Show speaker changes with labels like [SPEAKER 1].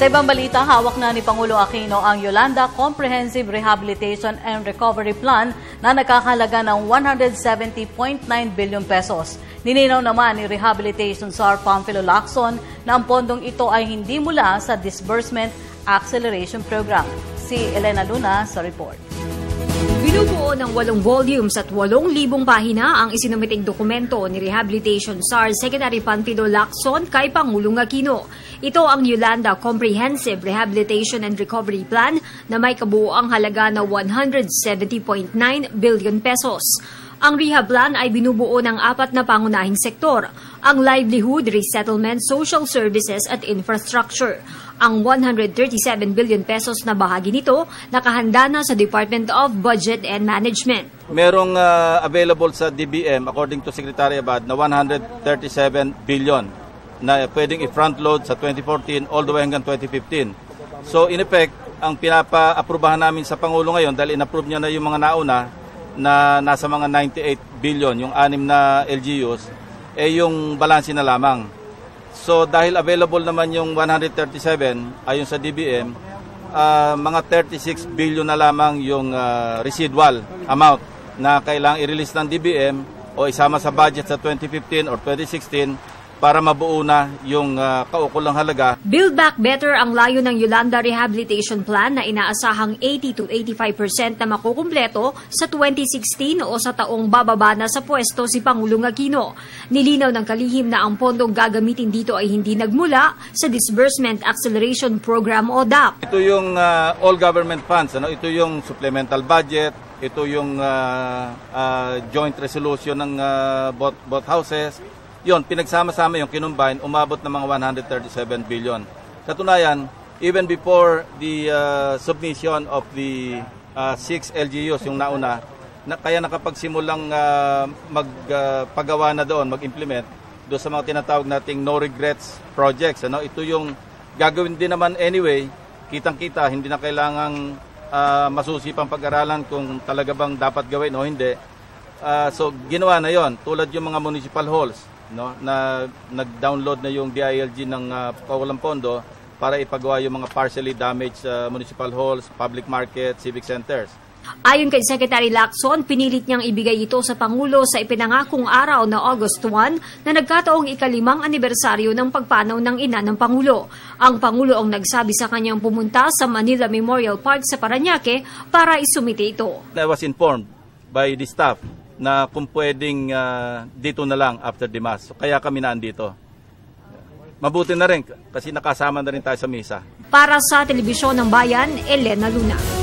[SPEAKER 1] Sa ibang balita, hawak na ni Pangulo Aquino ang Yolanda Comprehensive Rehabilitation and Recovery Plan na nagkakahalaga ng 170.9 billion pesos. Nininaw naman ni Rehabilitation Czar Panfilo Lacson na ang pondong ito ay hindi mula sa Disbursement Acceleration Program. Si Elena Luna sa report.
[SPEAKER 2] Binubuo ng 8 volumes at 8,000 pahina ang isinumiting dokumento ni Rehabilitation Czar Secretary Panfilo Lacson kay Pangulong Aquino. Ito ang Yolanda Comprehensive Rehabilitation and Recovery Plan na may kabuoang halaga na 170.9 billion pesos. Ang rehab plan ay binubuo ng 4 na pangunahing sektor, ang livelihood, resettlement, social services at infrastructure. Ang 137 billion pesos na bahagi nito nakahanda na sa Department of Budget and Management.
[SPEAKER 3] Merong available sa DBM according to Secretary Abad na 137 billion na pwedeng i-front load sa 2014 all the way hanggang 2015. So in effect, ang pinapa-aprubahan namin sa Pangulo ngayon dahil in-approve niya na yung mga nauna na nasa mga 98 billion, yung 6 na LGUs, yung balanse na lamang. So dahil available naman yung 137 ayon sa DBM, mga 36 billion na lamang yung residual amount na kailangang i-release ng DBM o isama sa budget sa 2015 or 2016 para mabuo na yung kaukulang halaga.
[SPEAKER 2] Build Back Better ang layo ng Yolanda Rehabilitation Plan na inaasahang 80 to 85% na makukumpleto sa 2016 o sa taong bababa na sa pwesto si Pangulong Aquino. Nilinaw ng kalihim na ang pondong gagamitin dito ay hindi nagmula sa Disbursement Acceleration Program o DAP.
[SPEAKER 3] Ito yung all government funds, ito yung supplemental budget, ito yung joint resolution ng both houses. Yon, pinagsama-sama yung kinumbine, umabot ng mga 137 billion. Katunayan, even before the submission of the 6 LGUs, yung nauna, kaya nakapagsimulang magpagawa na doon, mag-implement doon sa mga tinatawag nating no regrets projects. Ito yung gagawin din naman anyway, kitang-kita, hindi na kailangang masusi pang pag-aralan kung talaga bang dapat gawin o hindi. So ginawa na yon, tulad yung mga municipal halls. Na nag-download na yung DILG ng kawalang pondo para ipagawa yung mga partially damaged municipal halls, public market, civic centers.
[SPEAKER 2] Ayon kay Secretary Lacson, pinilit niyang ibigay ito sa Pangulo sa ipinangakong araw na August 1 na nagkataong ika-5 anibersaryo ng pagpanaw ng ina ng Pangulo. Ang Pangulo ang nagsabi sa kanyang pumunta sa Manila Memorial Park sa Parañaque para isumite ito.
[SPEAKER 3] I was informed by the staff na kung pwedeng dito na lang after the mass. So, kaya kami naandito. Mabuti na rin kasi nakasama na rin tayo sa misa.
[SPEAKER 2] Para sa Telebisyon ng Bayan, Elena Luna.